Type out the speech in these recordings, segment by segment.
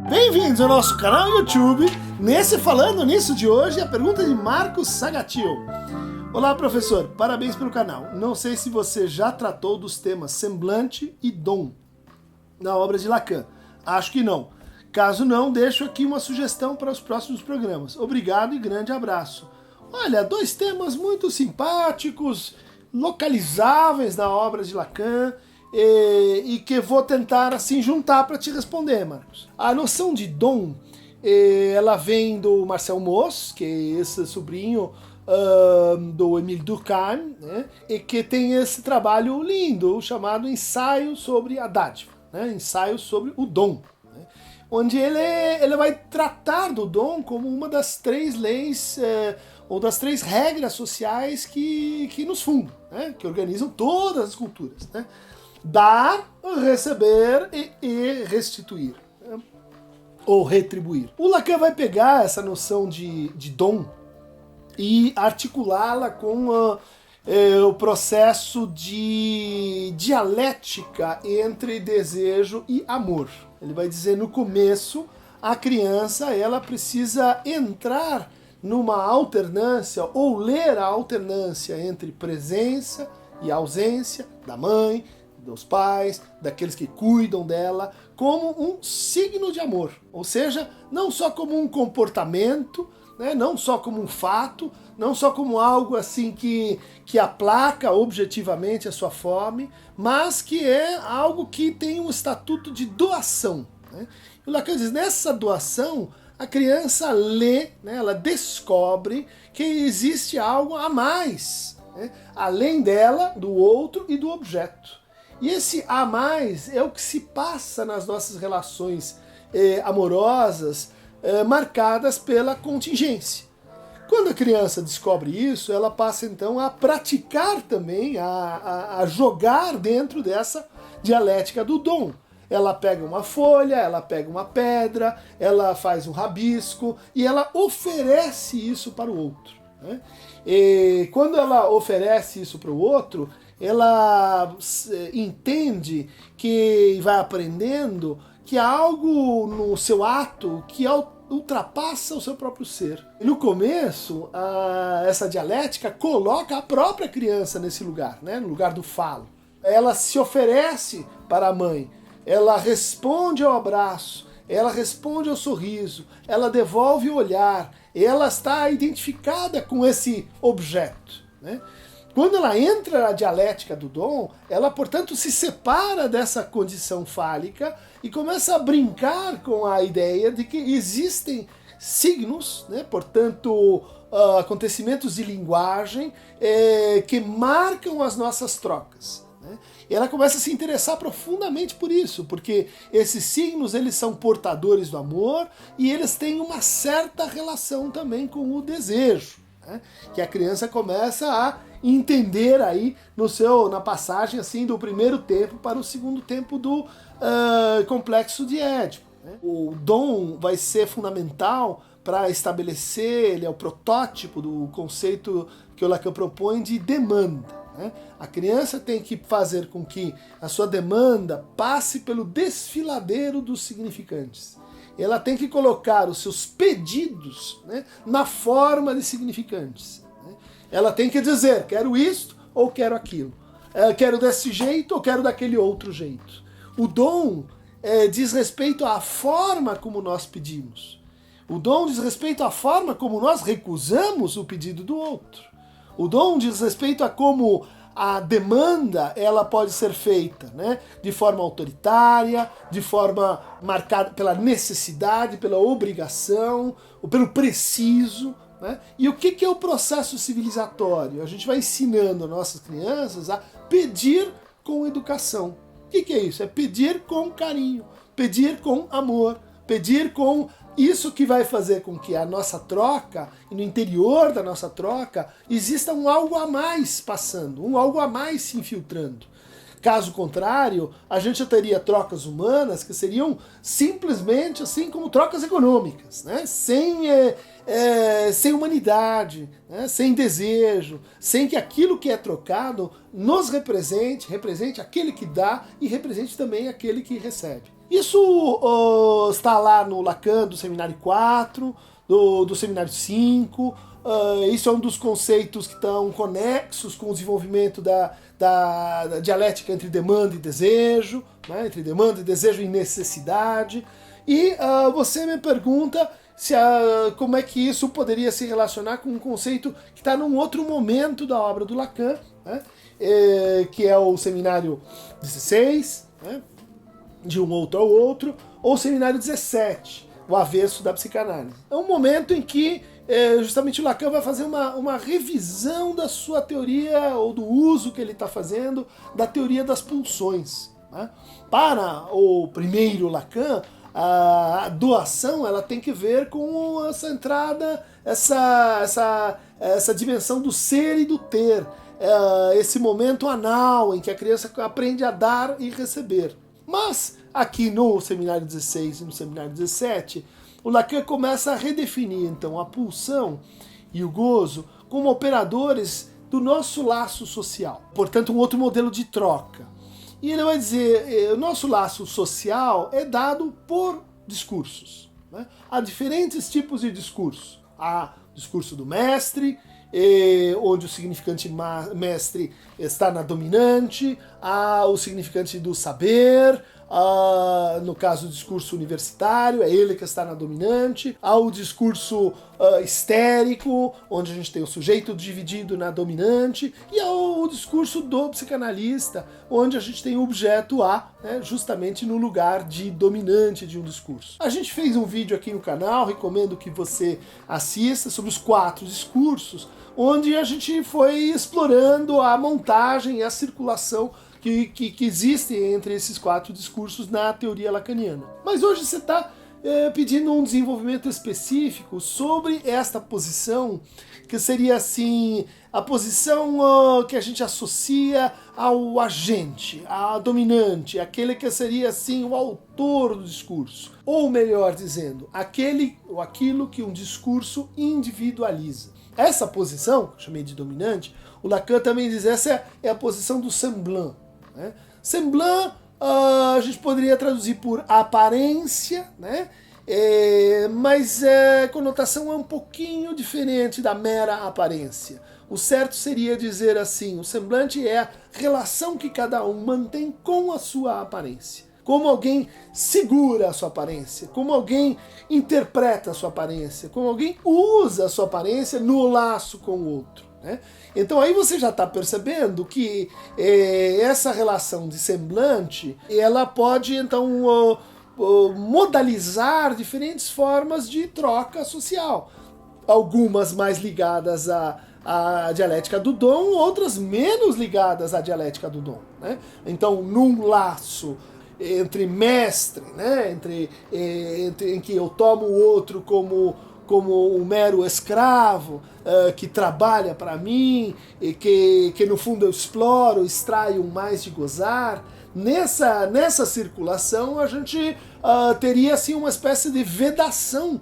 Bem-vindos ao nosso canal YouTube. Nesse Falando Nisso de hoje, a pergunta de Marcos Sagatil. Olá, professor, parabéns pelo canal. Não sei se você já tratou dos temas semblante e dom na obra de Lacan. Acho que não. Caso não, deixo aqui uma sugestão para os próximos programas. Obrigado e grande abraço. Olha, dois temas muito simpáticos, localizáveis na obra de Lacan, e que vou tentar assim juntar para te responder, Marcos. A noção de dom, ela vem do Marcel Mauss, que é esse sobrinho do Émile Durkheim, né, e que tem esse trabalho lindo chamado Ensaio sobre a Dádiva, né, Ensaio sobre o Dom, né, onde ele vai tratar do dom como uma das três leis ou das três regras sociais que nos fundam, né, que organizam todas as culturas, né? Dar, receber e restituir, né? Ou retribuir. O Lacan vai pegar essa noção de dom e articulá-la com o processo de dialética entre desejo e amor. Ele vai dizer, no começo, a criança ela precisa entrar numa alternância ou ler a alternância entre presença e ausência da mãe, dos pais, daqueles que cuidam dela, como um signo de amor. Ou seja, não só como um comportamento, né, não só como um fato, não só como algo assim que aplaca objetivamente a sua fome, mas que é algo que tem um estatuto de doação, né? E o Lacan diz, nessa doação, a criança lê, né, ela descobre que existe algo a mais, né, além dela, do outro e do objeto. E esse a mais é o que se passa nas nossas relações amorosas marcadas pela contingência. Quando a criança descobre isso, ela passa então a praticar também, a jogar dentro dessa dialética do dom. Ela pega uma folha, ela pega uma pedra, ela faz um rabisco e ela oferece isso para o outro, né? E quando ela oferece isso para o outro, ela entende que vai aprendendo que há algo no seu ato que ultrapassa o seu próprio ser. E no começo, essa dialética coloca a própria criança nesse lugar, né, no lugar do falo. Ela se oferece para a mãe, ela responde ao abraço, ela responde ao sorriso, ela devolve o olhar, ela está identificada com esse objeto, né? Quando ela entra na dialética do dom, ela, portanto, se separa dessa condição fálica e começa a brincar com a ideia de que existem signos, né, portanto, acontecimentos de linguagem que marcam as nossas trocas, né? E ela começa a se interessar profundamente por isso, porque esses signos eles são portadores do amor e eles têm uma certa relação também com o desejo, né, que a criança começa a entender aí na passagem assim do primeiro tempo para o segundo tempo do complexo de Édipo, né? O dom vai ser fundamental para estabelecer, ele é o protótipo do conceito que o Lacan propõe de demanda, né? A criança tem que fazer com que a sua demanda passe pelo desfiladeiro dos significantes. Ela tem que colocar os seus pedidos, né, na forma de significantes. Ela tem que dizer, quero isto ou quero aquilo. Quero desse jeito ou quero daquele outro jeito. O dom diz respeito à forma como nós pedimos. O dom diz respeito à forma como nós recusamos o pedido do outro. O dom diz respeito a como a demanda ela pode ser feita, né, de forma autoritária, de forma marcada pela necessidade, pela obrigação, ou pelo preciso, né? E o que é o processo civilizatório? A gente vai ensinando as nossas crianças a pedir com educação. O que é isso? É pedir com carinho, pedir com amor, pedir com isso que vai fazer com que a nossa troca, e no interior da nossa troca, exista um algo a mais passando, um algo a mais se infiltrando. Caso contrário, a gente já teria trocas humanas que seriam simplesmente assim como trocas econômicas, né? Sem humanidade, né? Sem desejo, sem que aquilo que é trocado nos represente aquele que dá e represente também aquele que recebe. Isso está lá no Lacan do Seminário 4, do Seminário 5, isso é um dos conceitos que estão conexos com o desenvolvimento da dialética entre demanda e desejo, né? Entre demanda e desejo e necessidade. E você me pergunta como é que isso poderia se relacionar com um conceito que está num outro momento da obra do Lacan, né? Que é o Seminário 16, né? De um outro ao outro, ou o Seminário 17, o avesso da psicanálise. É um momento em que justamente o Lacan vai fazer uma revisão da sua teoria, ou do uso que ele está fazendo, da teoria das pulsões, né? Para o primeiro Lacan, a doação ela tem que ver com essa entrada, essa dimensão do ser e do ter, esse momento anal em que a criança aprende a dar e receber. Mas aqui no Seminário 16 e no Seminário 17, o Lacan começa a redefinir então a pulsão e o gozo como operadores do nosso laço social. Portanto, um outro modelo de troca. E ele vai dizer, o nosso laço social é dado por discursos, né? Há diferentes tipos de discurso. Há o discurso do mestre, onde o significante mestre está na dominante, há o significante do saber, no caso do discurso universitário, é ele que está na dominante, há o discurso histérico, onde a gente tem o sujeito dividido na dominante, e há o discurso do psicanalista, onde a gente tem o objeto A, né, justamente no lugar de dominante de um discurso. A gente fez um vídeo aqui no canal, recomendo que você assista, sobre os 4 discursos, onde a gente foi explorando a montagem e a circulação que existe entre esses 4 discursos na teoria lacaniana. Mas hoje você está pedindo um desenvolvimento específico sobre esta posição, que seria assim, a posição que a gente associa ao agente, à dominante, aquele que seria assim o autor do discurso. Ou melhor dizendo, aquele ou aquilo que um discurso individualiza. Essa posição, que eu chamei de dominante, o Lacan também diz, essa é a posição do semblant, né? Semblant a gente poderia traduzir por aparência, né? Mas a conotação é um pouquinho diferente da mera aparência. O certo seria dizer assim, o semblante é a relação que cada um mantém com a sua aparência. Como alguém segura a sua aparência, como alguém interpreta a sua aparência, como alguém usa a sua aparência no laço com o outro, né? Então aí você já está percebendo que essa relação de semblante, ela pode então modalizar diferentes formas de troca social. Algumas mais ligadas à dialética do dom, outras menos ligadas à dialética do dom, né? Então, num laço entre mestre, né? Em que eu tomo o outro como um mero escravo que trabalha para mim e que no fundo eu exploro, extraio mais de gozar. Nessa circulação a gente teria assim uma espécie de vedação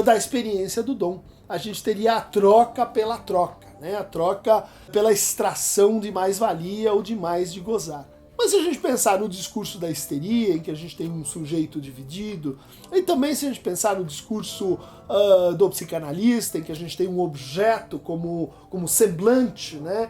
da experiência do dom. A gente teria a troca pela troca, né? A troca pela extração de mais-valia ou de mais de gozar. Mas se a gente pensar no discurso da histeria, em que a gente tem um sujeito dividido, e também se a gente pensar no discurso do psicanalista, em que a gente tem um objeto como semblante, né,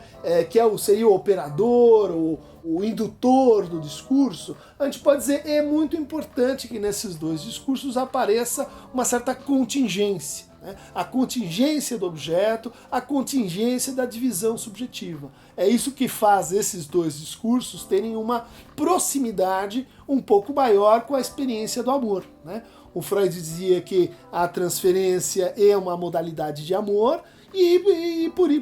seria o operador, o indutor do discurso, a gente pode dizer que é muito importante que nesses dois discursos apareça uma certa contingência. A contingência do objeto, a contingência da divisão subjetiva. É isso que faz esses dois discursos terem uma proximidade um pouco maior com a experiência do amor, né? O Freud dizia que a transferência é uma modalidade de amor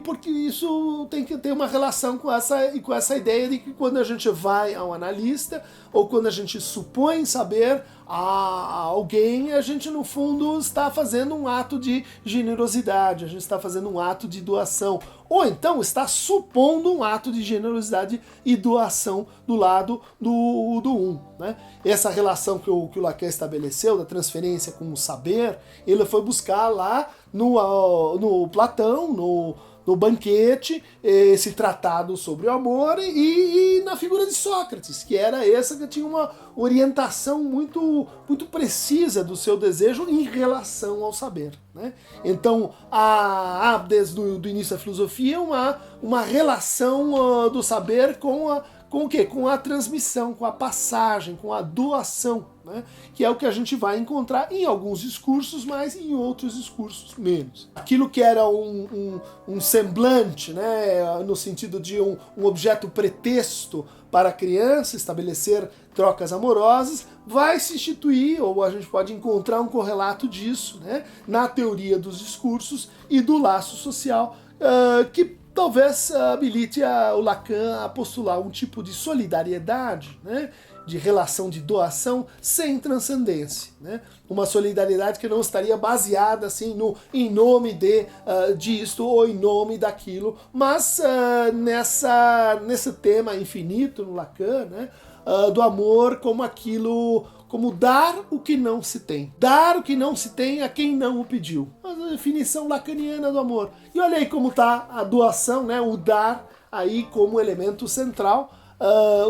porque isso tem que ter uma relação com essa ideia de que quando a gente vai ao analista ou quando a gente supõe saber a alguém, a gente no fundo está fazendo um ato de generosidade, a gente está fazendo um ato de doação, ou então está supondo um ato de generosidade e doação do lado do um, né? Essa relação que o Lacan estabeleceu, da transferência com o saber, ele foi buscar lá no Platão, no banquete, esse tratado sobre o amor, e na figura de Sócrates, que era essa que tinha uma orientação muito, muito precisa do seu desejo em relação ao saber, né? Então, há desde o início da filosofia uma relação do saber com o quê? Com a transmissão, com a passagem, com a doação, né? Que é o que a gente vai encontrar em alguns discursos, mas em outros discursos menos. Aquilo que era um semblante, né? No sentido de um objeto pretexto para a criança estabelecer trocas amorosas, vai se instituir, ou a gente pode encontrar um correlato disso, né? Na teoria dos discursos e do laço social, que talvez habilite o Lacan a postular um tipo de solidariedade, né? De relação de doação sem transcendência, né? Uma solidariedade que não estaria baseada assim em nome disto ou em nome daquilo, mas nesse tema infinito no Lacan, né? Do amor como aquilo, como dar o que não se tem. Dar o que não se tem a quem não o pediu. A definição lacaniana do amor. E olha aí como está a doação, né? O dar aí como elemento central.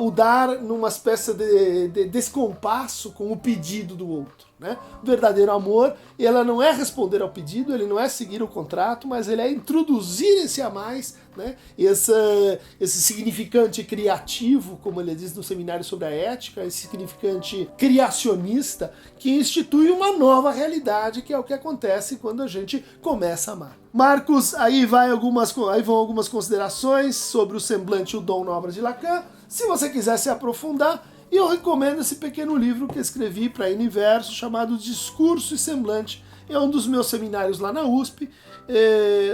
O dar numa espécie de descompasso com o pedido do outro, né? O verdadeiro amor, ela não é responder ao pedido, ele não é seguir o contrato, mas ele é introduzir esse a mais, né? Esse significante criativo, como ele diz no seminário sobre a ética, esse significante criacionista que institui uma nova realidade, que é o que acontece quando a gente começa a amar. Marcos, aí vão algumas considerações sobre o semblante e o dom na obra de Lacan. Se você quiser se aprofundar, eu recomendo esse pequeno livro que escrevi para a Universo, chamado Discurso e Semblante. É um dos meus seminários lá na USP,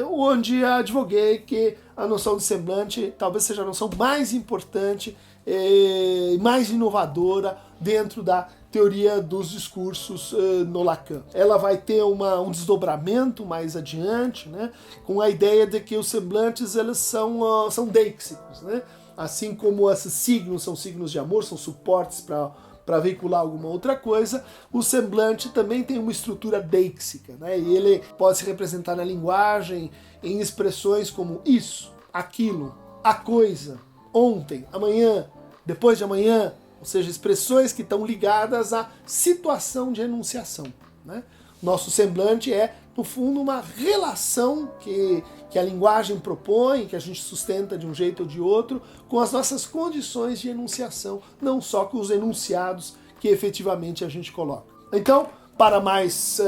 onde advoguei que a noção de semblante talvez seja a noção mais importante e mais inovadora dentro da teoria dos discursos no Lacan. Ela vai ter um desdobramento mais adiante, né, com a ideia de que os semblantes eles são deixícos, né? Assim como esses signos são signos de amor, são suportes para veicular alguma outra coisa, o semblante também tem uma estrutura deixica, né? E ele pode se representar na linguagem em expressões como isso, aquilo, a coisa, ontem, amanhã, depois de amanhã, ou seja, expressões que estão ligadas à situação de enunciação, né? Nosso semblante é, no fundo, uma relação que a linguagem propõe, que a gente sustenta de um jeito ou de outro, com as nossas condições de enunciação, não só com os enunciados que efetivamente a gente coloca. Então, para mais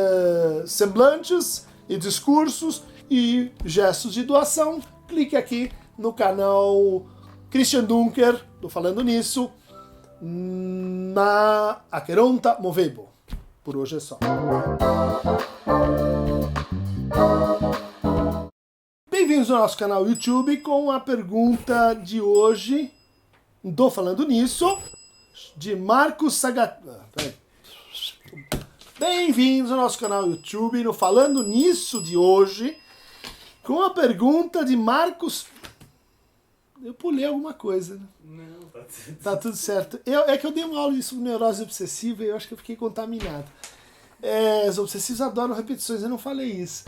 semblantes e discursos e gestos de doação, clique aqui no canal Christian Dunker, tô falando nisso, na Aqueronta Movebo. Por hoje é só. Bem-vindos ao nosso canal YouTube com a pergunta de hoje, tô falando nisso, de Marcos Sagatiel. Bem-vindos ao nosso canal YouTube no Falando Nisso de hoje, com a pergunta de Marcos... Eu pulei alguma coisa, né? Não, tá tudo certo. Tá tudo certo. É que eu dei uma aula de neurose obsessiva e eu acho que eu fiquei contaminado. Os obsessivos adoram repetições, eu não falei isso.